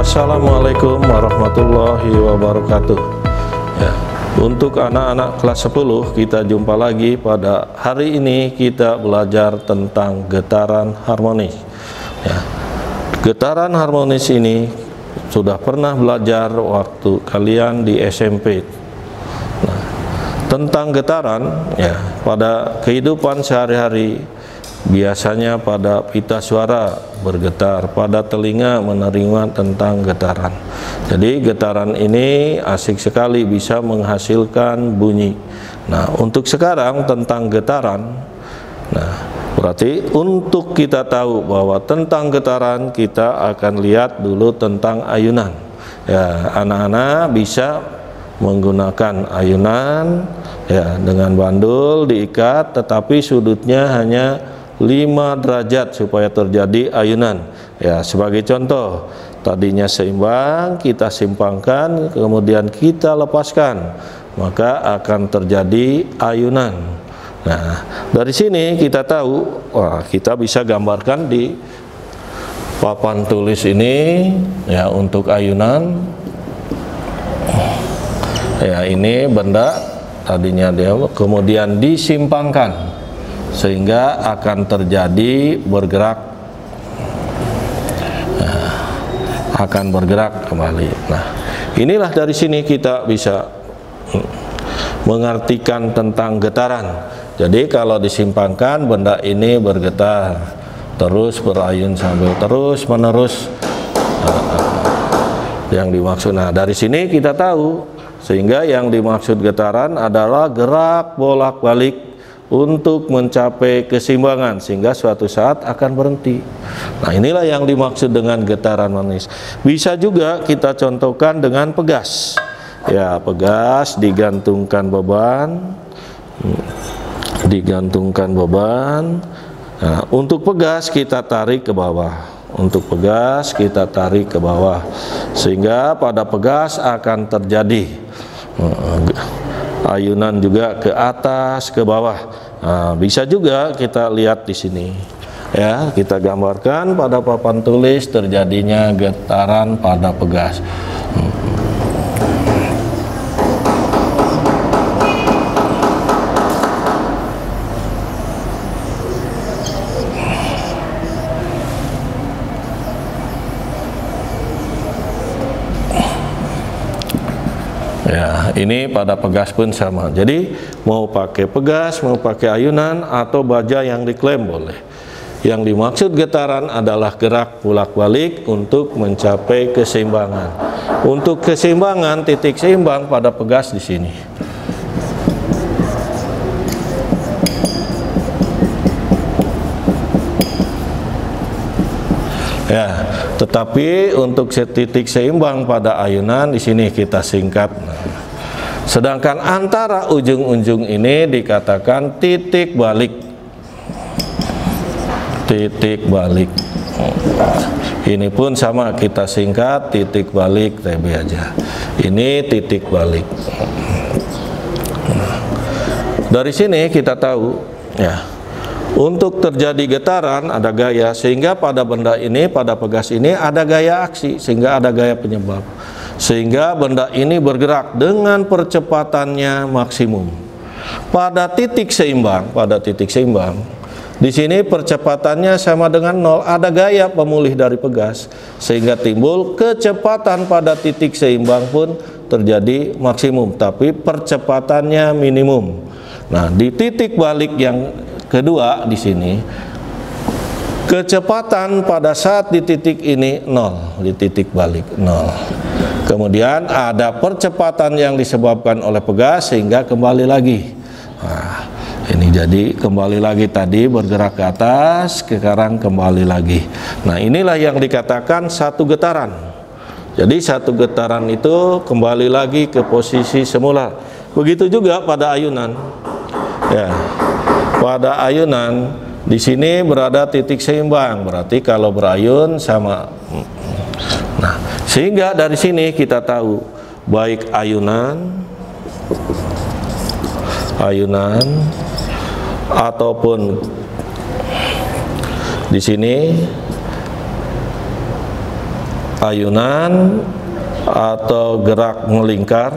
Assalamualaikum warahmatullahi wabarakatuh. Ya, untuk anak-anak kelas 10 kita jumpa lagi. Pada hari ini kita belajar tentang getaran harmonis. Ya, getaran harmonis ini sudah pernah belajar waktu kalian di SMP. Nah, tentang getaran ya, pada kehidupan sehari-hari biasanya pada pita suara bergetar, pada telinga menerima tentang getaran. Jadi getaran ini asik sekali, bisa menghasilkan bunyi. Nah, untuk sekarang tentang getaran, nah berarti untuk kita tahu bahwa tentang getaran kita akan lihat dulu tentang ayunan. Ya, anak-anak bisa menggunakan ayunan ya, dengan bandul diikat, tetapi sudutnya hanya 5 derajat supaya terjadi ayunan. Ya, sebagai contoh, tadinya seimbang, kita simpangkan, kemudian kita lepaskan, maka akan terjadi ayunan. Nah, dari sini kita tahu, wah, kita bisa gambarkan di papan tulis ini ya, untuk ayunan. Ya, ini benda tadinya dia kemudian disimpangkan sehingga akan terjadi bergerak, nah, akan bergerak kembali. Nah, inilah dari sini kita bisa mengartikan tentang getaran. Jadi kalau disimpangkan, benda ini bergetar terus, berayun sambil terus menerus. Yang dimaksud, nah dari sini kita tahu, sehingga yang dimaksud getaran adalah gerak bolak-balik untuk mencapai keseimbangan sehingga suatu saat akan berhenti. Nah, inilah yang dimaksud dengan getaran harmonis. Bisa juga kita contohkan dengan pegas. Ya, pegas digantungkan beban, digantungkan beban. Nah, untuk pegas kita tarik ke bawah. Untuk pegas kita tarik ke bawah sehingga pada pegas akan terjadi ayunan juga ke atas, ke bawah. Nah, bisa juga kita lihat di sini. Ya, kita gambarkan pada papan tulis terjadinya getaran pada pegas. Ya, ini pada pegas pun sama. Jadi mau pakai pegas, mau pakai ayunan atau baja yang diklaim boleh. Yang dimaksud getaran adalah gerak bolak-balik untuk mencapai keseimbangan. Untuk keseimbangan, titik seimbang pada pegas di sini. Ya, tetapi untuk titik seimbang pada ayunan di sini kita singkat. Sedangkan antara ujung-ujung ini dikatakan titik balik. Titik balik. Ini pun sama, kita singkat titik balik TB aja. Ini titik balik. Dari sini kita tahu ya, untuk terjadi getaran ada gaya, sehingga pada benda ini, pada pegas ini ada gaya aksi, sehingga ada gaya penyebab, sehingga benda ini bergerak dengan percepatannya maksimum. Pada titik seimbang, di sini percepatannya sama dengan 0, ada gaya pemulih dari pegas, sehingga timbul kecepatan pada titik seimbang pun terjadi maksimum, tapi percepatannya minimum. Nah, di titik balik yang kedua di sini, kecepatan pada saat di titik ini 0, di titik balik 0. Kemudian ada percepatan yang disebabkan oleh pegas sehingga kembali lagi. Nah, ini jadi kembali lagi, tadi bergerak ke atas, sekarang kembali lagi. Nah, inilah yang dikatakan satu getaran. Jadi satu getaran itu kembali lagi ke posisi semula. Begitu juga pada ayunan. Ya. Pada ayunan di sini berada titik seimbang, berarti kalau berayun sama. Nah, sehingga dari sini kita tahu baik ayunan ataupun di sini ayunan atau gerak melingkar,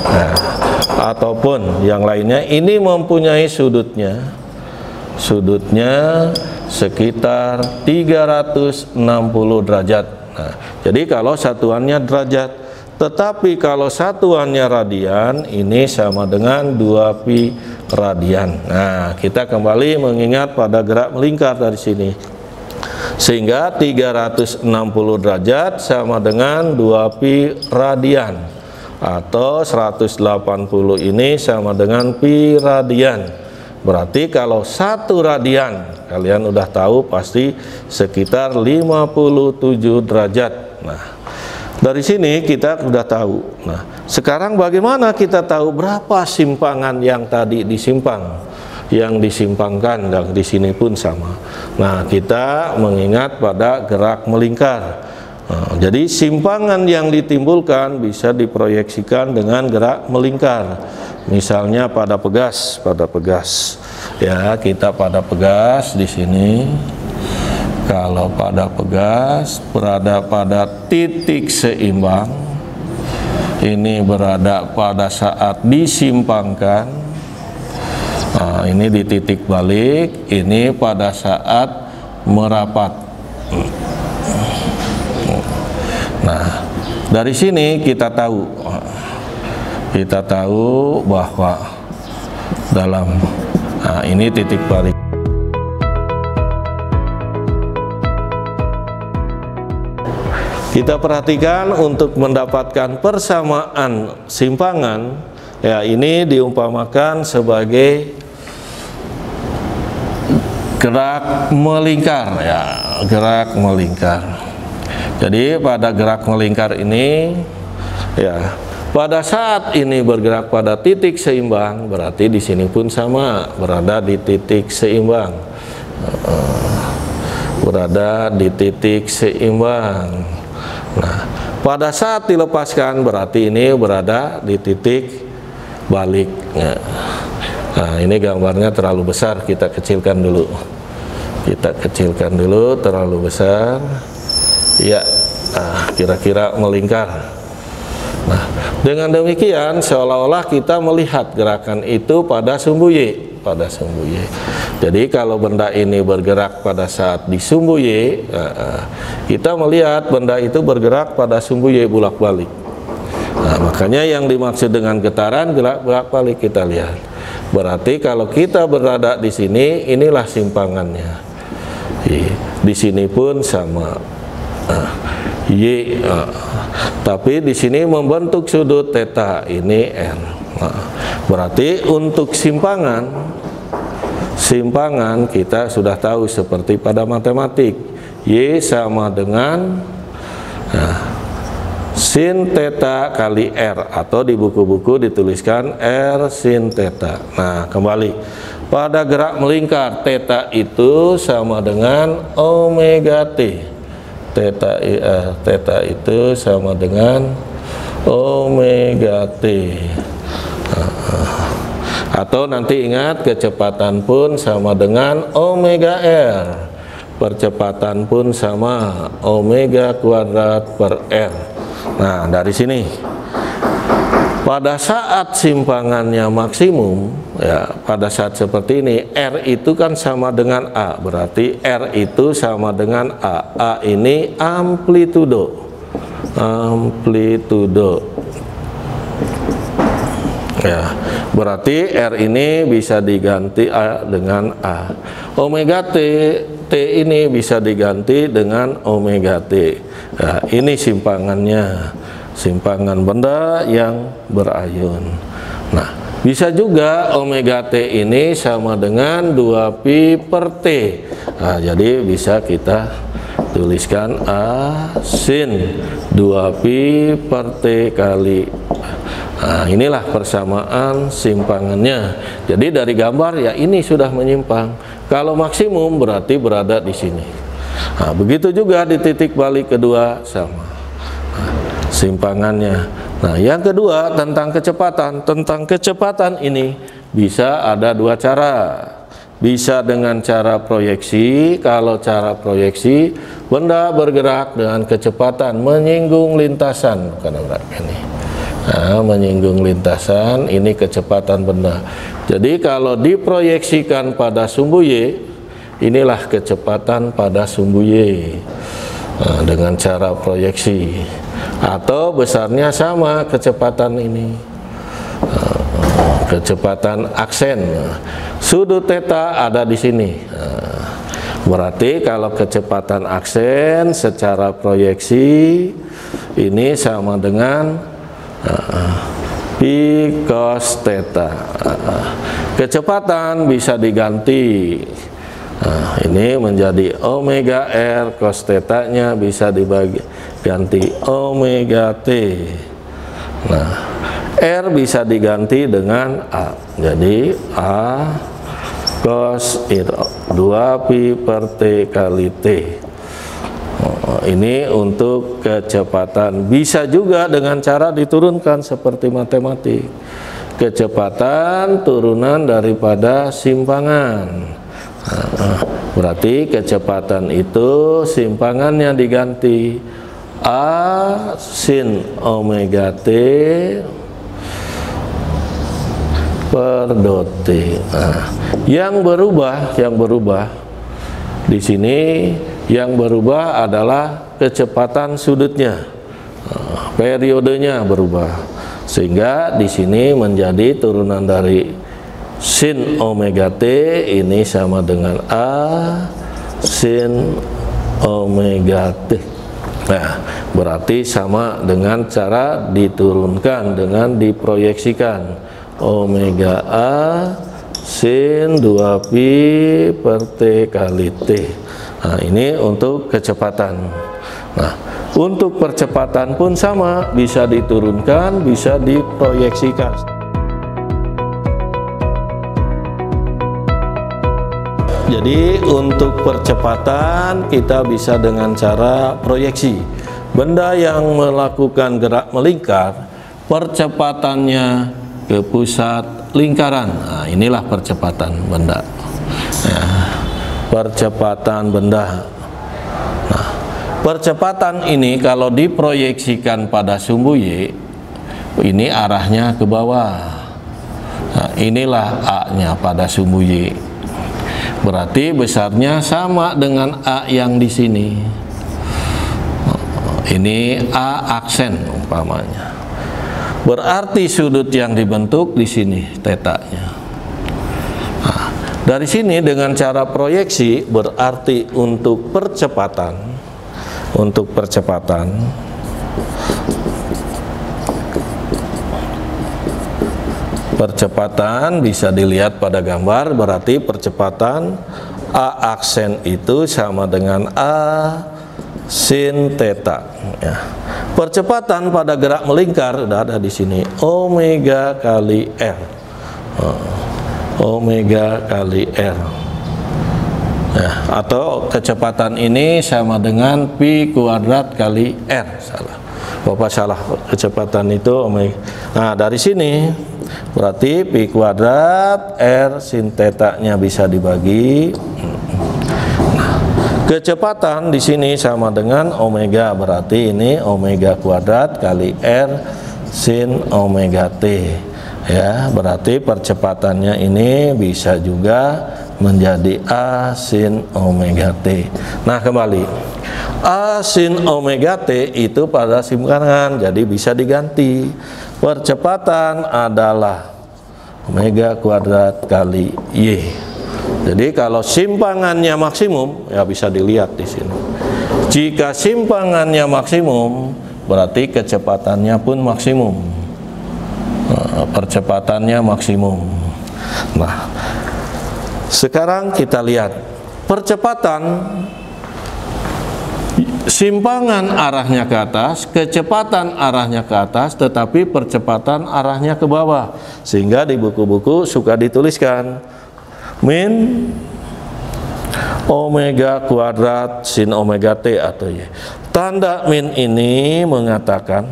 nah, ataupun yang lainnya, ini mempunyai sudutnya sekitar 360 derajat. Nah, jadi kalau satuannya derajat, tetapi kalau satuannya radian, ini sama dengan 2pi radian. Nah, kita kembali mengingat pada gerak melingkar dari sini, sehingga 360 derajat sama dengan 2pi radian, atau 180 ini sama dengan pi radian. Berarti kalau 1 radian, kalian udah tahu pasti sekitar 57 derajat. Nah, dari sini kita sudah tahu. Nah, sekarang bagaimana kita tahu berapa simpangan yang tadi disimpang, yang disimpangkan, dan di sini pun sama. Nah, kita mengingat pada gerak melingkar. Nah, jadi simpangan yang ditimbulkan bisa diproyeksikan dengan gerak melingkar. Misalnya pada pegas, ya, kita pada pegas di sini. Kalau pada pegas berada pada titik seimbang, ini berada pada saat disimpangkan. Nah, ini di titik balik, ini pada saat merapat. Nah, dari sini kita tahu bahwa dalam, nah, ini titik balik. Kita perhatikan untuk mendapatkan persamaan simpangan, ya, ini diumpamakan sebagai gerak melingkar, ya, gerak melingkar. Jadi pada gerak melingkar ini, ya, pada saat ini bergerak pada titik seimbang, berarti di sini pun sama, berada di titik seimbang, berada di titik seimbang. Nah, pada saat dilepaskan berarti ini berada di titik balik. Nah, ini gambarnya terlalu besar, kita kecilkan dulu. Terlalu besar. Ya, kira-kira melingkar. Nah, dengan demikian seolah-olah kita melihat gerakan itu pada sumbu Y. Jadi kalau benda ini bergerak pada saat di sumbu Y, kita melihat benda itu bergerak pada sumbu Y bolak-balik. Nah, makanya yang dimaksud dengan getaran gerak bolak-balik kita lihat. Berarti kalau kita berada di sini, inilah simpangannya. Di sini pun sama. Y, tapi di sini membentuk sudut theta, ini R. Nah, berarti untuk simpangan kita sudah tahu seperti pada matematik, Y sama dengan sin theta kali R, atau di buku-buku dituliskan R sin theta. Nah, kembali pada gerak melingkar, theta itu sama dengan omega T. Theta itu sama dengan omega T. Atau nanti ingat, kecepatan pun sama dengan omega R, percepatan pun sama omega kuadrat per R. Nah, dari sini pada saat simpangannya maksimum, ya, pada saat seperti ini, R itu kan sama dengan A, berarti R itu sama dengan A. A ini amplitudo. Ya, berarti R ini bisa diganti A dengan A. Omega T, T ini bisa diganti dengan omega T. Nah, ini simpangannya, simpangan benda yang berayun. Nah, bisa juga omega T ini sama dengan 2pi per T. Nah, jadi bisa kita tuliskan A sin 2pi per T kali. Nah, inilah persamaan simpangannya. Jadi dari gambar, ya, ini sudah menyimpang. Kalau maksimum berarti berada di sini. Nah, begitu juga di titik balik kedua sama. Nah, simpangannya. Nah, yang kedua tentang kecepatan. Tentang kecepatan ini bisa ada dua cara. bisa dengan cara proyeksi. Kalau cara proyeksi, benda bergerak dengan kecepatan menyinggung lintasan, bukan ini. Nah, menyinggung lintasan, ini kecepatan benda. Jadi kalau diproyeksikan pada sumbu Y, inilah kecepatan pada sumbu Y. Nah, dengan cara proyeksi, atau besarnya sama kecepatan ini, kecepatan aksen. Sudut theta ada di sini. Berarti kalau kecepatan aksen secara proyeksi ini sama dengan pi cos theta. Kecepatan bisa diganti. Ini menjadi omega r, cos theta nya bisa dibagi ganti omega t. Nah, r bisa diganti dengan a, jadi a cos 2 pi per t kali t. Ini untuk kecepatan. Bisa juga dengan cara diturunkan seperti matematik. Kecepatan turunan daripada simpangan. Berarti kecepatan itu simpangannya diganti a sin omega t per dot t. Yang berubah di sini, yang berubah adalah kecepatan sudutnya, periodenya berubah, sehingga di sini menjadi turunan dari sin omega t ini sama dengan a sin omega t. Nah, berarti sama dengan cara diturunkan dengan diproyeksikan omega a sin 2 pi per t kali t. Nah, ini untuk kecepatan. Nah, untuk percepatan pun sama, bisa diturunkan, bisa diproyeksikan. Jadi untuk percepatan kita bisa dengan cara proyeksi. Benda yang melakukan gerak melingkar, percepatannya ke pusat lingkaran. Nah, inilah percepatan benda. Ya, percepatan benda. Nah, percepatan ini kalau diproyeksikan pada sumbu Y, ini arahnya ke bawah. Nah, inilah A-nya pada sumbu Y. Berarti besarnya sama dengan A yang di sini. Ini A aksen umpamanya. Berarti sudut yang dibentuk di sini tetanya. Nah, dari sini dengan cara proyeksi berarti untuk percepatan, percepatan bisa dilihat pada gambar. Berarti percepatan A aksen itu sama dengan A sin theta. Ya. Percepatan pada gerak melingkar sudah ada di sini, omega kali r. Omega kali r. Ya, atau kecepatan ini sama dengan pi kuadrat kali r. Salah. Bapak salah, kecepatan itu omega. Nah, dari sini berarti pi kuadrat r sin theta nya bisa dibagi. Nah, kecepatan di sini sama dengan omega, berarti ini omega kuadrat kali r sin omega t. Ya, berarti percepatannya ini bisa juga menjadi a sin omega t. Nah, kembali. A sin omega t itu pada simpangan, jadi bisa diganti. Percepatan adalah omega kuadrat kali y. Jadi kalau simpangannya maksimum, ya bisa dilihat di sini. Jika simpangannya maksimum, berarti kecepatannya pun maksimum. Nah, percepatannya maksimum. Nah, sekarang kita lihat percepatan. Simpangan arahnya ke atas, kecepatan arahnya ke atas, tetapi percepatan arahnya ke bawah. Sehingga di buku-buku suka dituliskan min omega kuadrat sin omega t atau y. Tanda min ini mengatakan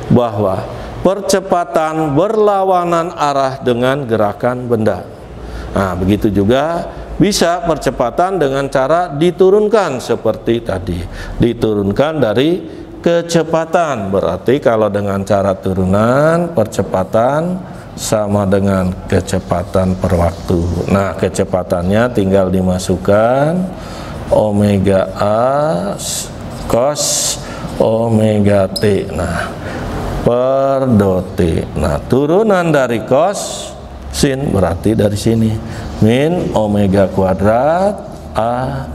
bahwa percepatan berlawanan arah dengan gerakan benda. Nah, begitu juga bisa percepatan dengan cara diturunkan seperti tadi. Diturunkan dari kecepatan, berarti kalau dengan cara turunan percepatan sama dengan kecepatan per waktu. Nah, kecepatannya tinggal dimasukkan omega A cos omega T. Nah, per dot T. Nah, turunan dari cos sin berarti dari sini min omega kuadrat A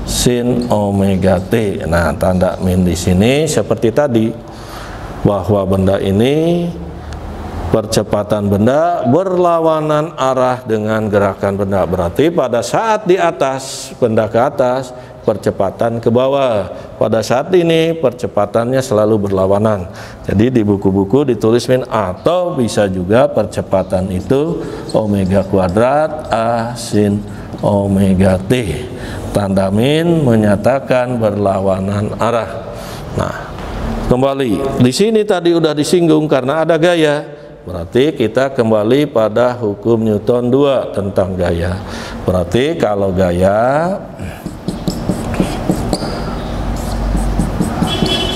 sin omega T. Nah, tanda min di sini seperti tadi, bahwa benda ini, percepatan benda berlawanan arah dengan gerakan benda. Berarti pada saat di atas, benda ke atas, percepatan ke bawah. Pada saat ini percepatannya selalu berlawanan. Jadi di buku-buku ditulis min, atau bisa juga percepatan itu omega kuadrat A sin omega T. Tanda min menyatakan berlawanan arah. Nah, kembali di sini tadi udah disinggung karena ada gaya. Berarti kita kembali pada hukum Newton 2 tentang gaya. Berarti kalau gaya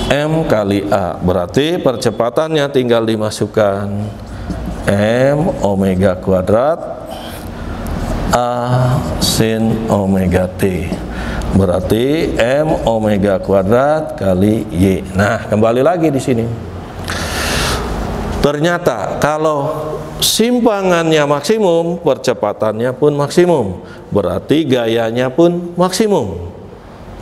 M kali A, berarti percepatannya tinggal dimasukkan M omega kuadrat A sin omega T. Berarti M omega kuadrat kali Y. Nah, kembali lagi di sini. Ternyata kalau simpangannya maksimum, percepatannya pun maksimum. Berarti gayanya pun maksimum.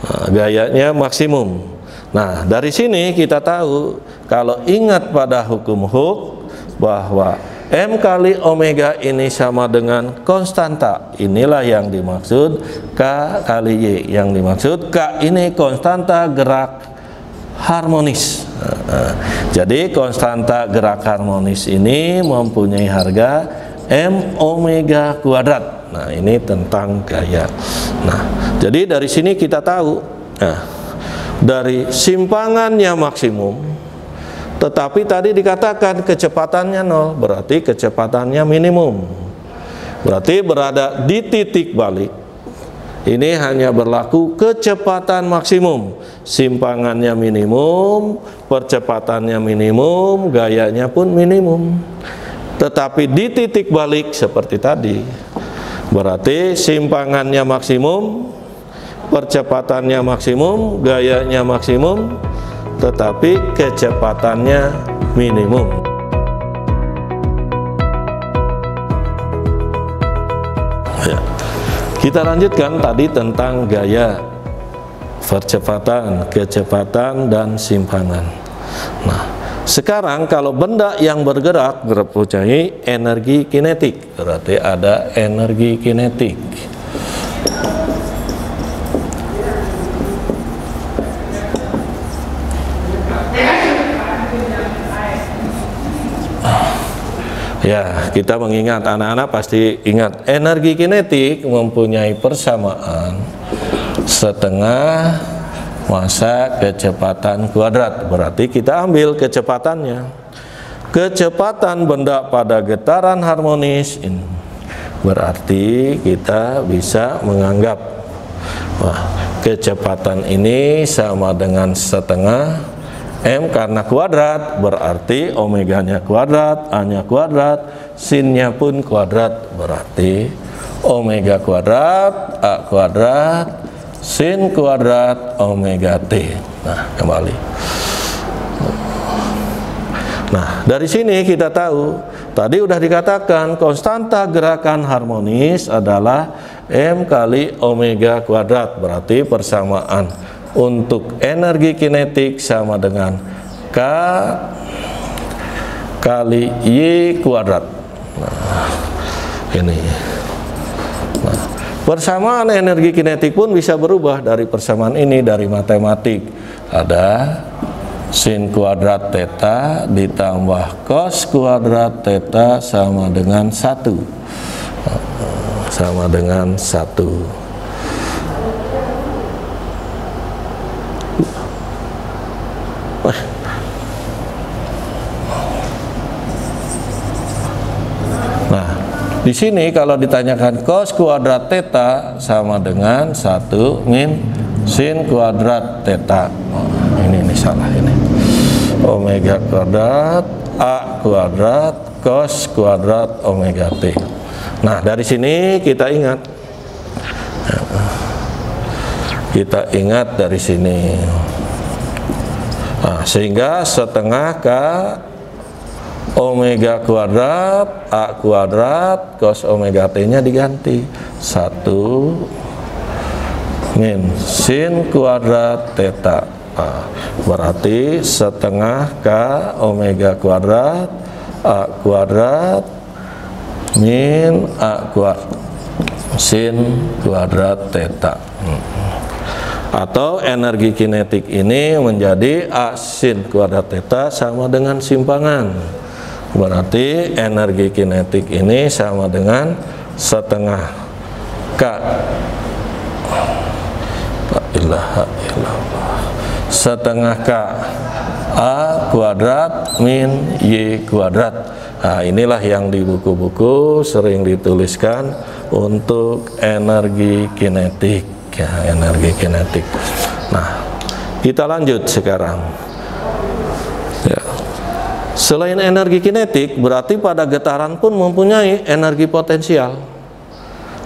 Nah, gayanya maksimum. Nah, dari sini kita tahu, kalau ingat pada hukum Hooke bahwa M kali omega ini sama dengan konstanta. Inilah yang dimaksud K kali Y. Yang dimaksud K ini konstanta gerak harmonis. Jadi konstanta gerak harmonis ini mempunyai harga M omega kuadrat. Nah, ini tentang gaya. Nah, jadi dari sini kita tahu, nah, dari simpangannya maksimum, tetapi tadi dikatakan kecepatannya 0, berarti kecepatannya minimum. Berarti berada di titik balik. Ini hanya berlaku kecepatan maksimum, simpangannya minimum, percepatannya minimum, gayanya pun minimum. Tetapi di titik balik seperti tadi, berarti simpangannya maksimum, percepatannya maksimum, gayanya maksimum, tetapi kecepatannya minimum. Ya. Kita lanjutkan tadi tentang gaya, percepatan, kecepatan, dan simpangan. Nah, sekarang kalau benda yang bergerak mempunyai energi kinetik, berarti ada energi kinetik. Ya, kita mengingat, anak-anak pasti ingat, energi kinetik mempunyai persamaan setengah massa kecepatan kuadrat. Berarti kita ambil kecepatannya. Kecepatan benda pada getaran harmonis ini, berarti kita bisa menganggap, wah, kecepatan ini sama dengan setengah M karena kuadrat, berarti omeganya kuadrat, A-nya kuadrat, sinnya pun kuadrat, berarti omega kuadrat, A kuadrat, sin kuadrat, omega T. Nah, kembali. Nah, dari sini kita tahu, tadi udah dikatakan konstanta gerakan harmonis adalah M kali omega kuadrat, berarti persamaan untuk energi kinetik sama dengan K kali Y kuadrat. Nah, ini. Nah, persamaan energi kinetik pun bisa berubah dari persamaan ini, dari matematik. Ada sin kuadrat theta ditambah cos kuadrat theta sama dengan 1. Sama dengan 1. Di sini kalau ditanyakan cos kuadrat theta sama dengan 1 min sin kuadrat theta. Ini salah ini. Omega kuadrat A kuadrat cos kuadrat omega T. Nah, dari sini kita ingat. Kita ingat dari sini. Nah, sehingga setengah K omega kuadrat A kuadrat cos omega T nya diganti 1 min sin kuadrat theta. Nah, berarti setengah K omega kuadrat A kuadrat min A kuadrat sin kuadrat theta. Atau energi kinetik ini menjadi A sin kuadrat theta sama dengan simpangan. Berarti energi kinetik ini sama dengan setengah K la ilaha illallah setengah K A kuadrat min Y kuadrat. Nah, inilah yang di buku-buku sering dituliskan untuk energi kinetik, ya, energi kinetik. Nah, kita lanjut sekarang. Ya. Selain energi kinetik, berarti pada getaran pun mempunyai energi potensial.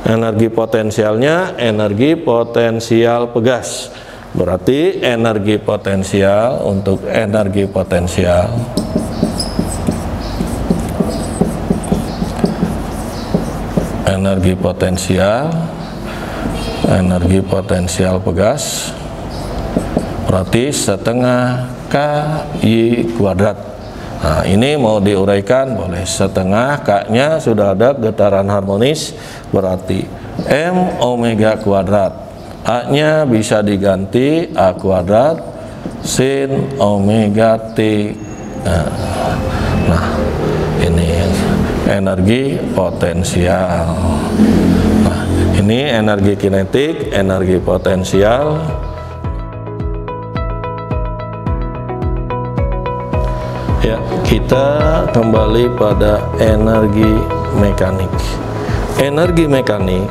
Energi potensialnya energi potensial pegas. Berarti energi potensial untuk energi potensial energi potensial pegas berarti setengah KY kuadrat. Nah, ini mau diuraikan boleh. Setengah K-nya sudah ada getaran harmonis, berarti M omega kuadrat. A-nya bisa diganti A kuadrat sin omega T. Nah, ini energi potensial. Nah, ini energi kinetik, energi potensial. Ya, kita kembali pada energi mekanik. Energi mekanik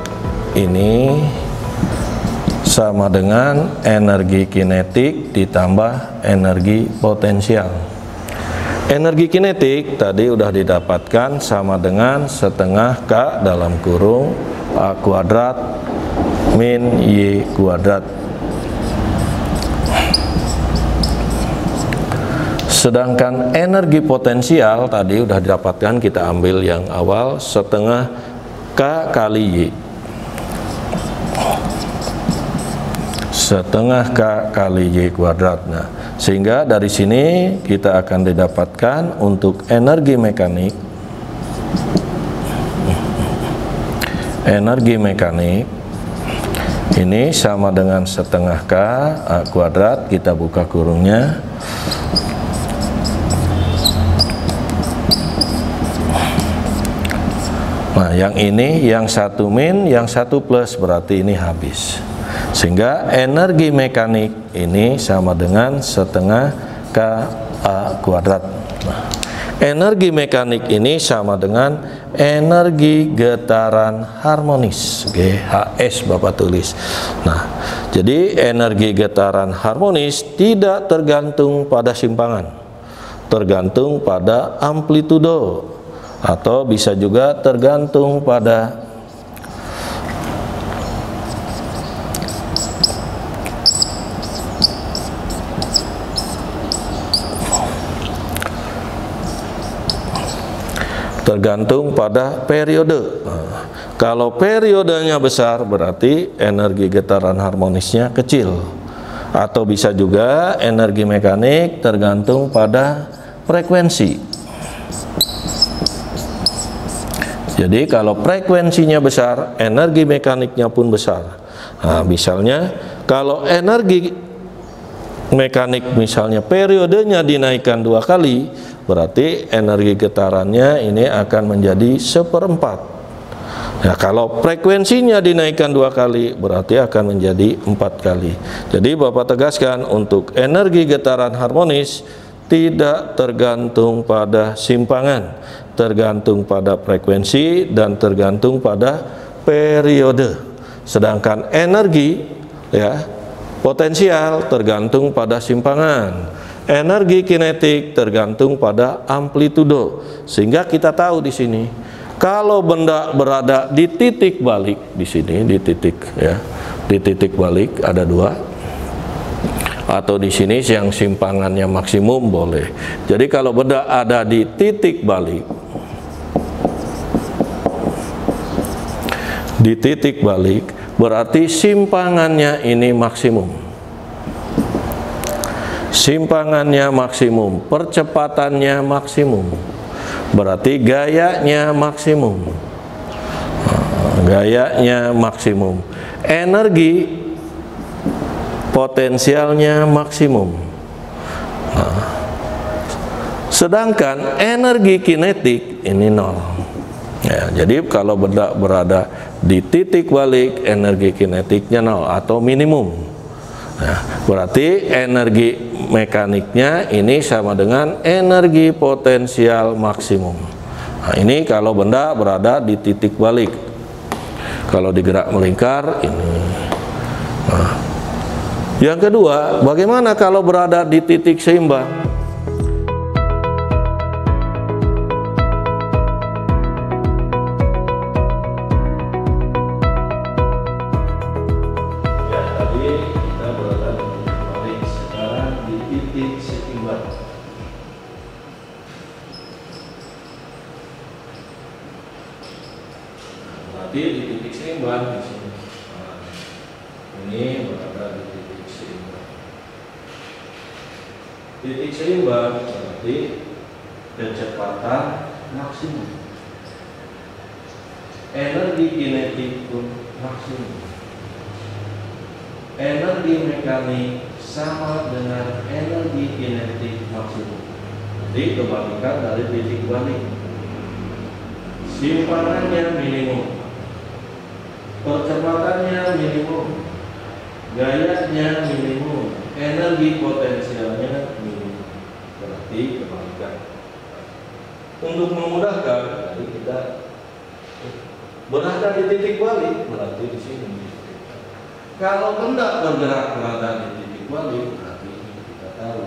ini sama dengan energi kinetik ditambah energi potensial. Energi kinetik tadi udah didapatkan sama dengan setengah K dalam kurung A kuadrat min Y kuadrat. Sedangkan energi potensial tadi udah didapatkan, kita ambil yang awal setengah K kali Y. Setengah K kali Y kuadrat. Nah, sehingga dari sini kita akan didapatkan untuk energi mekanik. Energi mekanik ini sama dengan setengah K A kuadrat, kita buka kurungnya. Nah, yang ini yang satu min, yang satu plus, berarti ini habis. Sehingga energi mekanik ini sama dengan setengah K A kuadrat. Nah, energi mekanik ini sama dengan energi getaran harmonis, GHS Bapak tulis. Nah, jadi energi getaran harmonis tidak tergantung pada simpangan, tergantung pada amplitudo, atau bisa juga tergantung pada periode. Nah, kalau periodenya besar berarti energi getaran harmonisnya kecil, atau bisa juga energi mekanik tergantung pada frekuensi. Jadi kalau frekuensinya besar, energi mekaniknya pun besar. Nah, misalnya kalau energi mekanik misalnya periodenya dinaikkan 2 kali, berarti energi getarannya ini akan menjadi 1/4. Nah, kalau frekuensinya dinaikkan 2 kali, berarti akan menjadi 4 kali. Jadi Bapak tegaskan, untuk energi getaran harmonis tidak tergantung pada simpangan, tergantung pada frekuensi dan tergantung pada periode. Sedangkan energi, ya, potensial tergantung pada simpangan, energi kinetik tergantung pada amplitudo. Sehingga kita tahu di sini kalau benda berada di titik balik, di sini di titik, ya, di titik balik ada dua, atau di sini yang simpangannya maksimum boleh. Jadi kalau benda ada di titik balik, di titik balik berarti simpangannya ini maksimum. Simpangannya maksimum, percepatannya maksimum, berarti gayanya maksimum. Gayanya maksimum. Energi potensialnya maksimum. Sedangkan energi kinetik ini nol. Ya, jadi kalau benda berada di titik balik, energi kinetiknya nol atau minimum. Nah, berarti energi mekaniknya ini sama dengan energi potensial maksimum. Nah, ini kalau benda berada di titik balik. Kalau digerak melingkar ini. Nah, yang kedua, bagaimana kalau berada di titik seimbang? Ya, tadi kita berada di titik balik, sekarang di titik seimbang. Berarti di titik seimbang di sini. Nah, ini berada di titik seimbang. Titik seimbang berarti kecepatan maksimum, energi kinetik pun maksimum, energi mekanik sama dengan energi kinetik maksimum. Jadi kebalikan dari titik balik. Simpangannya minimum, percepatannya minimum, gayanya minimum, energi potensialnya minimum. Berarti kebalikan. Untuk memudahkan, tadi kita berada di titik balik, berarti di sini. Kalau benda bergerak berada di titik balik, berarti kita tahu.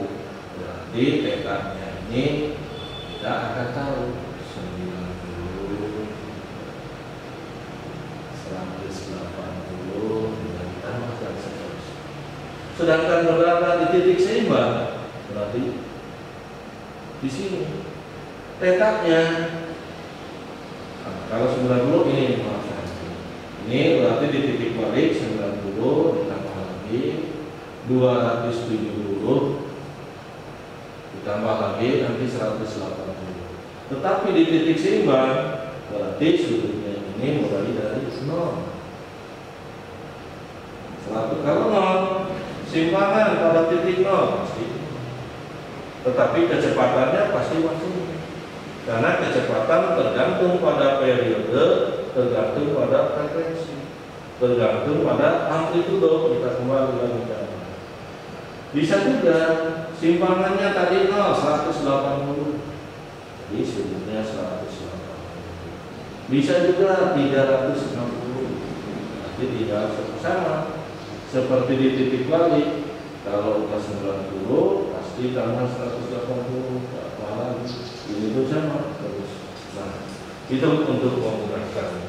Berarti tetanya ini kita akan tahu 90, 180 dan ditambah dan seterusnya. Sedangkan berada di titik seimbang berarti di sini tetanya. Nah, kalau 90 ini maafkan. Ini berarti di titik balik 90 ditambah lagi 270 ditambah lagi nanti 180. Tetapi di titik seimbang berarti sudutnya ini mulai dari 0. Kalau 0, simpangan pada titik 0 pasti. Tetapi kecepatannya pasti maksimum. Karena kecepatan tergantung pada periode, tergantung pada frekuensi, tergantung pada amplitudo. Kita kembali lagi. Bisa juga simpangannya tadi 0, 180. Jadi sudutnya 180. Bisa juga 360. Jadi tidak sama. Seperti di titik balik, kalau udah 90 pasti tambah 180. Malah ini itu sama terus. Nah, itu untuk memudahkan.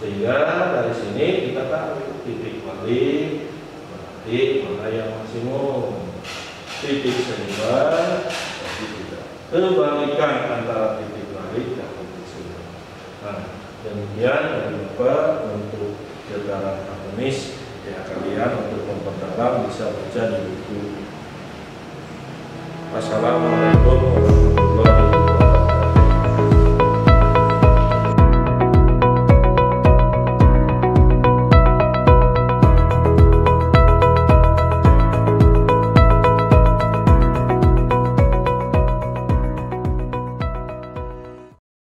Sehingga dari sini kita tahu titik balik berarti mana yang maksimum, titik seimbang berarti tidak. Kebalikan antara titik balik dan titik seimbang. Nah, demikian dari Bapak untuk getaran harmonis. Ya, kalian untuk memperdalam bisa baca di buku. Assalamualaikum warahmatullahi wabarakatuh.